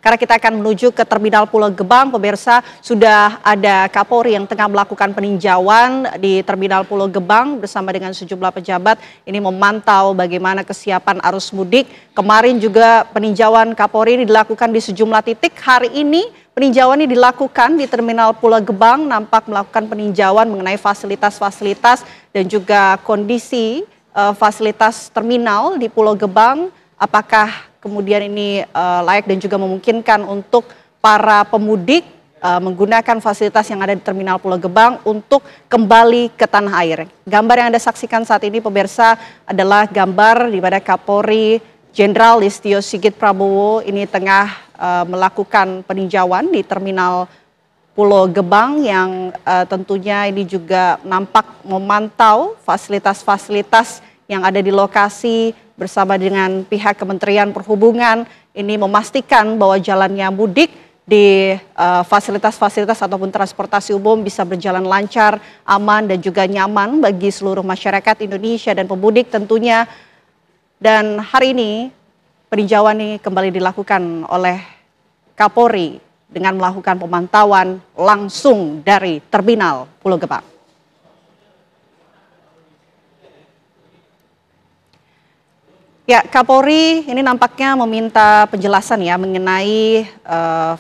karena kita akan menuju ke Terminal Pulau Gebang. Pemirsa, sudah ada Kapolri yang tengah melakukan peninjauan di Terminal Pulau Gebang bersama dengan sejumlah pejabat. Ini memantau bagaimana kesiapan arus mudik. Kemarin juga peninjauan Kapolri ini dilakukan di sejumlah titik. Hari ini peninjauan ini dilakukan di Terminal Pulau Gebang, nampak melakukan peninjauan mengenai fasilitas-fasilitas dan juga kondisi fasilitas terminal di Pulau Gebang. Apakah kemudian ini layak dan juga memungkinkan untuk para pemudik menggunakan fasilitas yang ada di Terminal Pulau Gebang untuk kembali ke tanah air. Gambar yang Anda saksikan saat ini pemirsa adalah gambar di mana Kapolri Jenderal Listio Sigit Prabowo ini tengah melakukan peninjauan di Terminal Pulau Gebang yang tentunya ini juga nampak memantau fasilitas-fasilitas yang ada di lokasi bersama dengan pihak Kementerian Perhubungan. Ini memastikan bahwa jalannya mudik di fasilitas-fasilitas ataupun transportasi umum bisa berjalan lancar, aman dan juga nyaman bagi seluruh masyarakat Indonesia dan pemudik tentunya. Dan hari ini peninjauan ini kembali dilakukan oleh Kapolri dengan melakukan pemantauan langsung dari Terminal Pulau Gebang. Ya, Kapolri ini nampaknya meminta penjelasan ya mengenai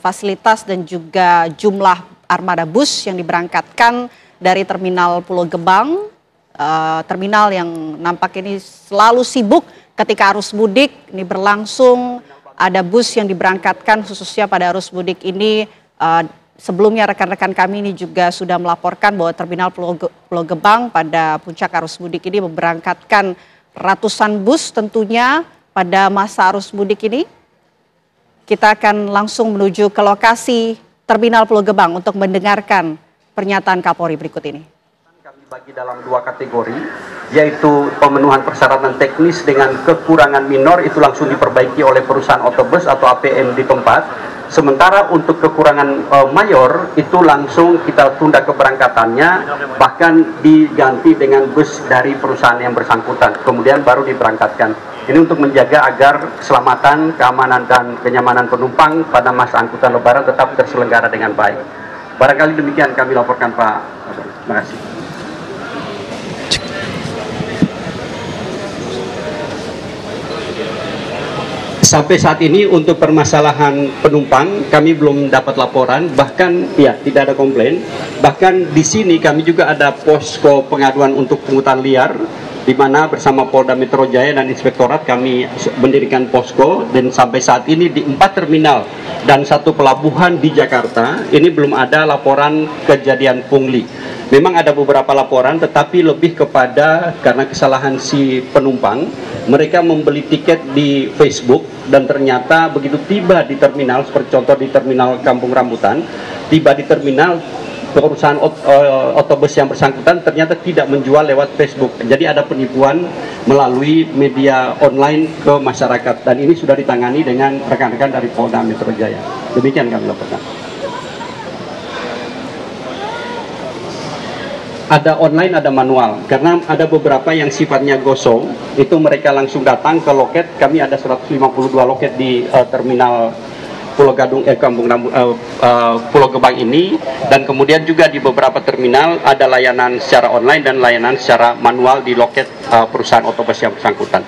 fasilitas dan juga jumlah armada bus yang diberangkatkan dari Terminal Pulau Gebang. Terminal yang nampak ini selalu sibuk ketika arus mudik ini berlangsung. Ada bus yang diberangkatkan khususnya pada arus mudik ini. Sebelumnya rekan-rekan kami ini juga sudah melaporkan bahwa Terminal Pulau Gebang pada puncak arus mudik ini memberangkatkan ratusan bus tentunya pada masa arus mudik ini. Kita akan langsung menuju ke lokasi Terminal Pulau Gebang untuk mendengarkan pernyataan Kapolri berikut ini. Kami bagi dalam dua kategori, yaitu pemenuhan persyaratan teknis dengan kekurangan minor itu langsung diperbaiki oleh perusahaan otobus atau APM di tempat. Sementara untuk kekurangan mayor itu langsung kita tunda keberangkatannya, bahkan diganti dengan bus dari perusahaan yang bersangkutan, kemudian baru diberangkatkan. Ini untuk menjaga agar keselamatan, keamanan dan kenyamanan penumpang pada masa angkutan lebaran tetap terselenggara dengan baik. Barangkali demikian kami laporkan Pak. Terima kasih. Sampai saat ini untuk permasalahan penumpang kami belum dapat laporan, bahkan ya tidak ada komplain. Bahkan di sini kami juga ada posko pengaduan untuk pungutan liar, di mana bersama Polda Metro Jaya dan Inspektorat kami mendirikan posko, dan sampai saat ini di 4 terminal dan 1 pelabuhan di Jakarta ini belum ada laporan kejadian pungli. Memang ada beberapa laporan, tetapi lebih kepada karena kesalahan si penumpang, mereka membeli tiket di Facebook dan ternyata begitu tiba di terminal, seperti contoh di terminal Kampung Rambutan, tiba di terminal perusahaan otobus yang bersangkutan ternyata tidak menjual lewat Facebook. Jadi ada penipuan melalui media online ke masyarakat, dan ini sudah ditangani dengan rekan-rekan dari Polda Metro Jaya. Demikian kami laporkan. Ada online, ada manual, karena ada beberapa yang sifatnya gosong, itu mereka langsung datang ke loket. Kami ada 152 loket di terminal Pulau Gebang ini, dan kemudian juga di beberapa terminal ada layanan secara online dan layanan secara manual di loket perusahaan otobus yang bersangkutan.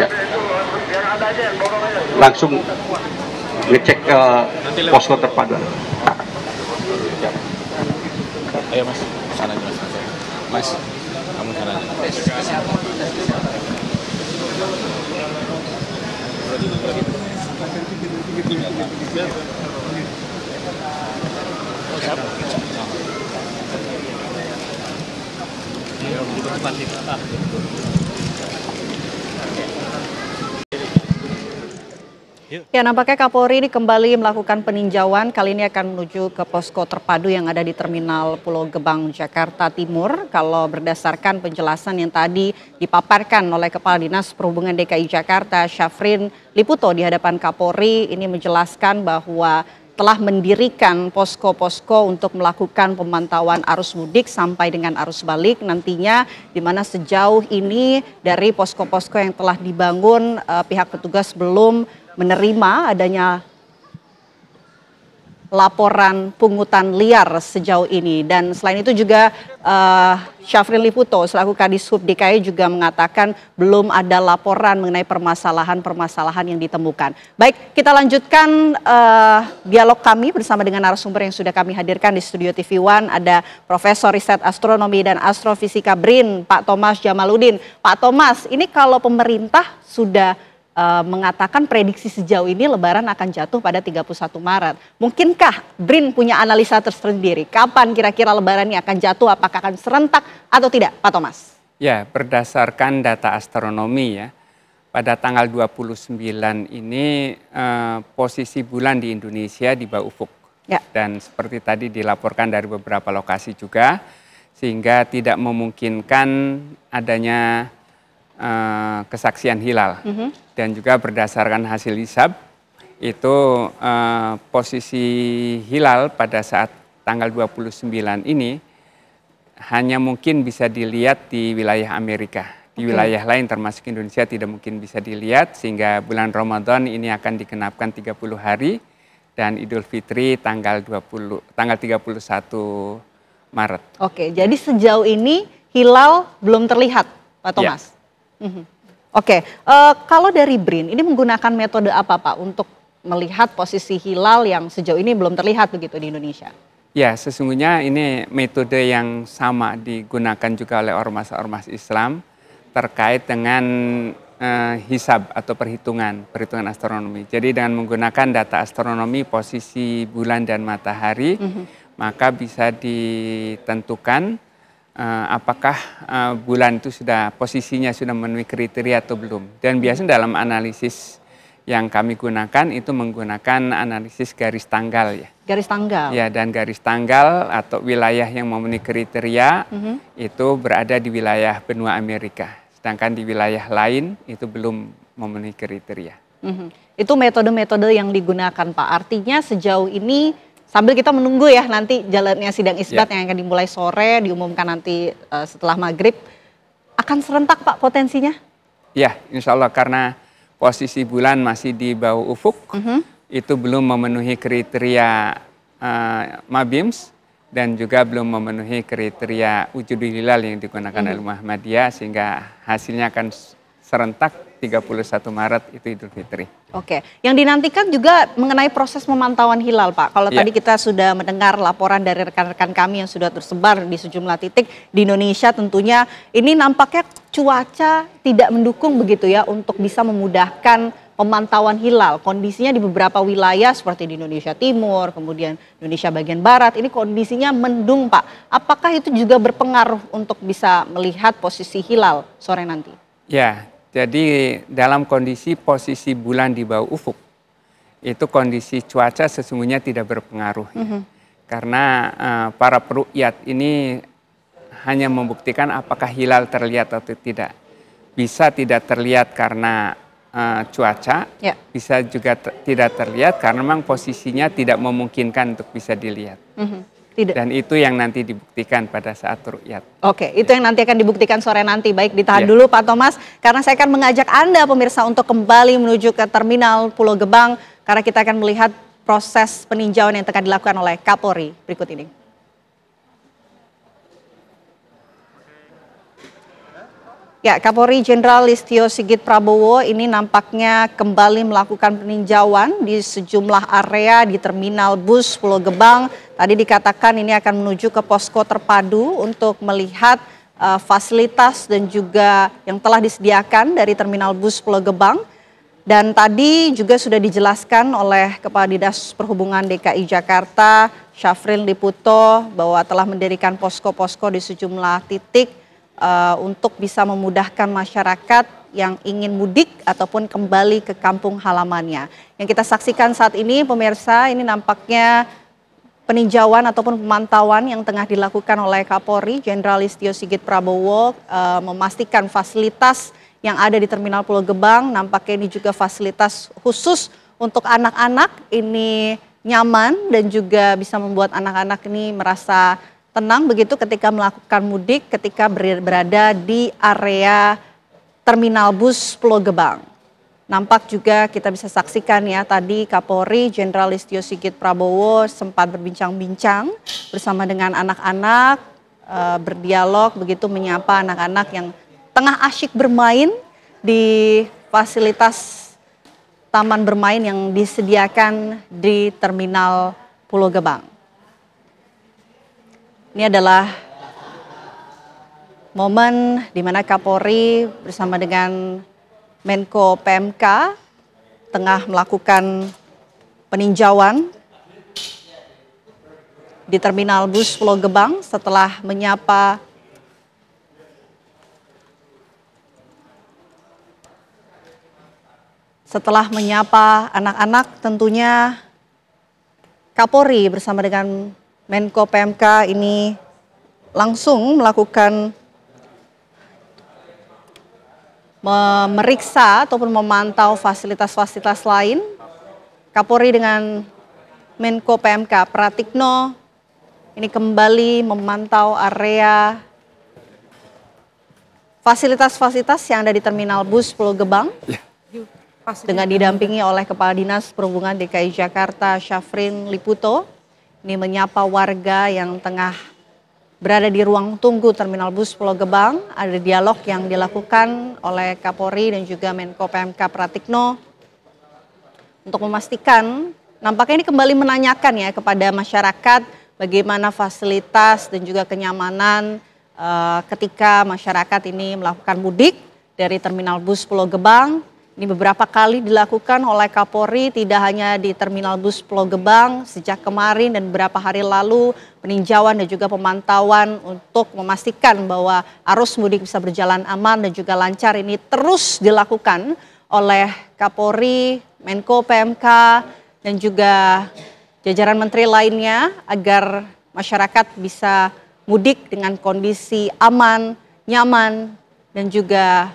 Ya. Langsung ngecek posko terpadu. Ayo mas, sana aja mas. Mas, kamu sana aja. Ya, nampaknya Kapolri ini kembali melakukan peninjauan. Kali ini akan menuju ke posko terpadu yang ada di Terminal Pulau Gebang, Jakarta Timur. Kalau berdasarkan penjelasan yang tadi dipaparkan oleh Kepala Dinas Perhubungan DKI Jakarta, Syafrin Liputo, di hadapan Kapolri, ini menjelaskan bahwa telah mendirikan posko-posko untuk melakukan pemantauan arus mudik sampai dengan arus balik nantinya, di mana sejauh ini dari posko-posko yang telah dibangun, pihak petugas belum menerima adanya laporan pungutan liar sejauh ini. Dan selain itu juga Syafrin Liputo selaku Kadishub DKI juga mengatakan belum ada laporan mengenai permasalahan-permasalahan yang ditemukan. Baik, kita lanjutkan dialog kami bersama dengan narasumber yang sudah kami hadirkan di Studio TV One. Ada Profesor Riset Astronomi dan Astrofisika BRIN, Pak Thomas Jamaludin. Pak Thomas, ini kalau pemerintah sudah mengatakan prediksi sejauh ini Lebaran akan jatuh pada 31 Maret. Mungkinkah BRIN punya analisa tersendiri? Kapan kira-kira Lebaran ini akan jatuh? Apakah akan serentak atau tidak, Pak Thomas? Ya, berdasarkan data astronomi ya, pada tanggal 29 ini posisi bulan di Indonesia di bawah ufuk. Ya. Dan seperti tadi dilaporkan dari beberapa lokasi juga, sehingga tidak memungkinkan adanya kesaksian hilal. Dan juga berdasarkan hasil hisab itu posisi hilal pada saat tanggal 29 ini hanya mungkin bisa dilihat di wilayah Amerika. Di wilayah lain termasuk Indonesia tidak mungkin bisa dilihat, sehingga bulan Ramadan ini akan digenapkan 30 hari dan Idul Fitri tanggal 31 Maret. Oke, jadi sejauh ini hilal belum terlihat, Pak Thomas? Ya. Oke, kalau dari BRIN ini menggunakan metode apa Pak untuk melihat posisi hilal yang sejauh ini belum terlihat begitu di Indonesia? Ya, sesungguhnya ini metode yang sama digunakan juga oleh ormas-ormas Islam terkait dengan hisab atau perhitungan astronomi. Jadi dengan menggunakan data astronomi posisi bulan dan matahari, maka bisa ditentukan apakah bulan itu posisinya sudah memenuhi kriteria atau belum. Dan biasanya dalam analisis yang kami gunakan itu menggunakan analisis garis tanggal ya. Garis tanggal? Ya, dan garis tanggal atau wilayah yang memenuhi kriteria itu berada di wilayah benua Amerika. Sedangkan di wilayah lain itu belum memenuhi kriteria. Itu metode-metode yang digunakan Pak. Artinya sejauh ini sambil kita menunggu ya nanti jalannya sidang isbat yang akan dimulai sore, diumumkan nanti setelah maghrib, akan serentak Pak potensinya? Ya, insya Allah karena posisi bulan masih di bawah ufuk, itu belum memenuhi kriteria Mabims dan juga belum memenuhi kriteria wujudul hilal yang digunakan oleh Muhammadiyah, sehingga hasilnya akan serentak 31 Maret itu Idul Fitri. Oke, yang dinantikan juga mengenai proses pemantauan hilal Pak. Kalau tadi kita sudah mendengar laporan dari rekan-rekan kami yang sudah tersebar di sejumlah titik di Indonesia, tentunya ini nampaknya cuaca tidak mendukung begitu ya untuk bisa memudahkan pemantauan hilal. Kondisinya di beberapa wilayah seperti di Indonesia Timur, kemudian Indonesia bagian Barat, ini kondisinya mendung Pak. Apakah itu juga berpengaruh untuk bisa melihat posisi hilal sore nanti? Ya, jadi dalam kondisi posisi bulan di bawah ufuk, itu kondisi cuaca sesungguhnya tidak berpengaruh. Karena para peruqyat ini hanya membuktikan apakah hilal terlihat atau tidak. Bisa tidak terlihat karena cuaca, bisa juga tidak terlihat karena memang posisinya tidak memungkinkan untuk bisa dilihat. Tidak. Dan itu yang nanti dibuktikan pada saat ru'yat. Oke, itu yang nanti akan dibuktikan sore nanti. Baik, ditahan dulu Pak Thomas, karena saya akan mengajak Anda pemirsa untuk kembali menuju ke Terminal Pulau Gebang, karena kita akan melihat proses peninjauan yang tengah dilakukan oleh Kapolri berikut ini. Ya, Kapolri Jenderal Listio Sigit Prabowo ini nampaknya kembali melakukan peninjauan di sejumlah area di Terminal Bus Pulau Gebang. Tadi dikatakan ini akan menuju ke posko terpadu untuk melihat fasilitas dan juga yang telah disediakan dari Terminal Bus Pulau Gebang. Dan tadi juga sudah dijelaskan oleh Kepala Dinas Perhubungan DKI Jakarta, Syafrin Liputo, bahwa telah mendirikan posko-posko di sejumlah titik untuk bisa memudahkan masyarakat yang ingin mudik ataupun kembali ke kampung halamannya. Yang kita saksikan saat ini pemirsa, ini nampaknya peninjauan ataupun pemantauan yang tengah dilakukan oleh Kapolri Jenderal Listio Sigit Prabowo, memastikan fasilitas yang ada di Terminal Pulau Gebang. Nampaknya ini juga fasilitas khusus untuk anak-anak, ini nyaman dan juga bisa membuat anak-anak ini merasa tenang begitu ketika melakukan mudik, ketika berada di area Terminal Bus Pulau Gebang. Nampak juga kita bisa saksikan ya tadi Kapolri Jenderal Listio Sigit Prabowo sempat berbincang-bincang bersama dengan anak-anak, berdialog begitu menyapa anak-anak yang tengah asyik bermain di fasilitas taman bermain yang disediakan di Terminal Pulau Gebang. Ini adalah momen di mana Kapolri bersama dengan Menko PMK tengah melakukan peninjauan di Terminal Bus Pulau Gebang setelah menyapa anak-anak. Tentunya Kapolri bersama dengan Menko PMK ini langsung melakukan memeriksa ataupun memantau fasilitas-fasilitas lain. Kapolri dengan Menko PMK Pratikno ini kembali memantau area fasilitas-fasilitas yang ada di Terminal Bus Pulau Gebang dengan didampingi oleh Kepala Dinas Perhubungan DKI Jakarta Syafrin Liputo. Ini menyapa warga yang tengah berada di ruang tunggu Terminal Bus Pulau Gebang. Ada dialog yang dilakukan oleh Kapolri dan juga Menko PMK Pratikno untuk memastikan, nampaknya ini kembali menanyakan ya kepada masyarakat bagaimana fasilitas dan juga kenyamanan ketika masyarakat ini melakukan mudik dari Terminal Bus Pulau Gebang. Ini beberapa kali dilakukan oleh Kapolri, tidak hanya di Terminal Bus Pulau Gebang sejak kemarin dan beberapa hari lalu, peninjauan dan juga pemantauan untuk memastikan bahwa arus mudik bisa berjalan aman dan juga lancar ini terus dilakukan oleh Kapolri, Menko PMK dan juga jajaran menteri lainnya agar masyarakat bisa mudik dengan kondisi aman, nyaman dan juga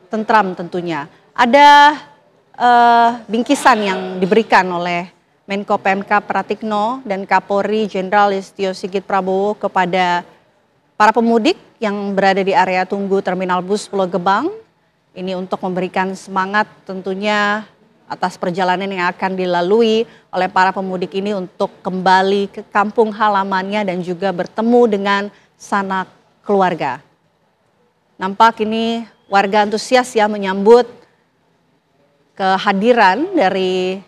tentram tentunya. Ada bingkisan yang diberikan oleh Menko PMK Pratikno dan Kapolri Jenderal Listio Sigit Prabowo kepada para pemudik yang berada di area tunggu Terminal Bus Pulau Gebang. Ini untuk memberikan semangat tentunya atas perjalanan yang akan dilalui oleh para pemudik ini untuk kembali ke kampung halamannya dan juga bertemu dengan sanak keluarga. Nampak ini warga antusias ya menyambut kehadiran dari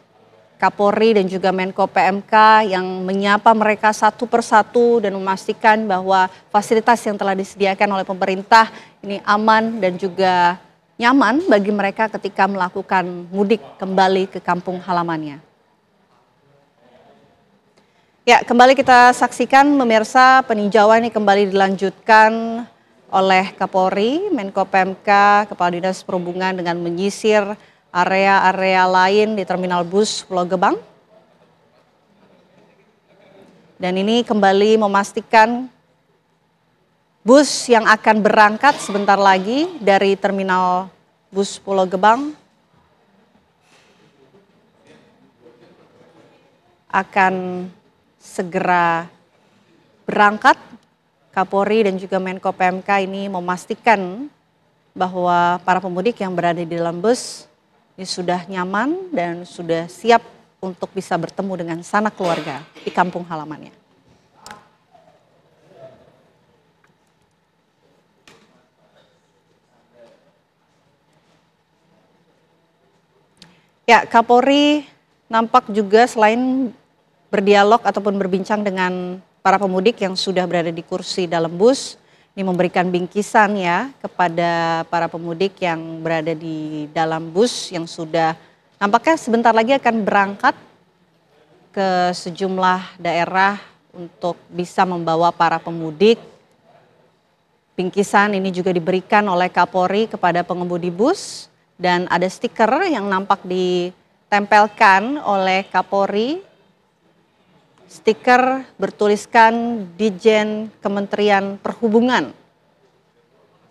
Kapolri dan juga Menko PMK yang menyapa mereka satu persatu dan memastikan bahwa fasilitas yang telah disediakan oleh pemerintah ini aman dan juga nyaman bagi mereka ketika melakukan mudik kembali ke kampung halamannya. Ya, kembali kita saksikan pemirsa, peninjauan ini kembali dilanjutkan oleh Kapolri, Menko PMK, Kepala Dinas Perhubungan dengan menyisir area-area lain di Terminal Bus Pulau Gebang. Dan ini kembali memastikan bus yang akan berangkat sebentar lagi dari Terminal Bus Pulau Gebang akan segera berangkat. Kapolri dan juga Menko PMK ini memastikan bahwa para pemudik yang berada di dalam bus ini sudah nyaman dan sudah siap untuk bisa bertemu dengan sanak keluarga di kampung halamannya. Ya, Kapolri nampak juga selain berdialog ataupun berbincang dengan para pemudik yang sudah berada di kursi dalam bus, ini memberikan bingkisan ya kepada para pemudik yang berada di dalam bus yang sudah nampaknya sebentar lagi akan berangkat ke sejumlah daerah untuk bisa membawa para pemudik. Bingkisan ini juga diberikan oleh Kapolri kepada pengemudi bus dan ada stiker yang nampak ditempelkan oleh Kapolri. Stiker bertuliskan Ditjen Kementerian Perhubungan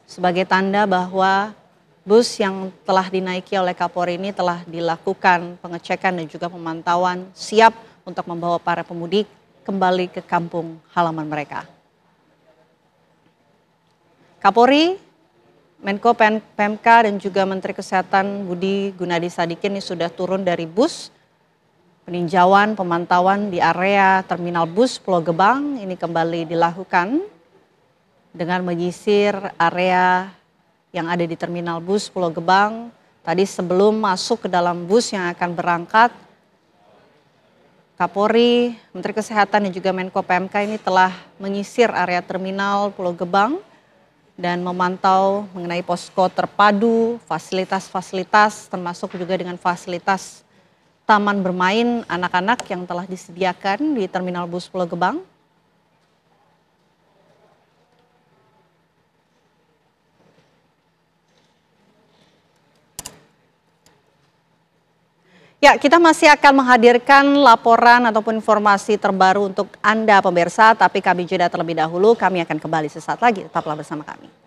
sebagai tanda bahwa bus yang telah dinaiki oleh Kapolri ini telah dilakukan pengecekan dan juga pemantauan siap untuk membawa para pemudik kembali ke kampung halaman mereka. Kapolri Menko PMK dan juga Menteri Kesehatan Budi Gunadi Sadikin ini sudah turun dari bus. Peninjauan pemantauan di area terminal bus Pulau Gebang ini kembali dilakukan dengan menyisir area yang ada di terminal bus Pulau Gebang. Tadi sebelum masuk ke dalam bus yang akan berangkat, Kapolri, Menteri Kesehatan dan juga Menko PMK ini telah menyisir area terminal Pulau Gebang dan memantau mengenai posko terpadu, fasilitas-fasilitas termasuk juga dengan fasilitas taman bermain anak-anak yang telah disediakan di terminal bus Pulau Gebang. Ya, kita masih akan menghadirkan laporan ataupun informasi terbaru untuk Anda pemirsa, tapi kami jeda terlebih dahulu, kami akan kembali sesaat lagi, tetaplah bersama kami.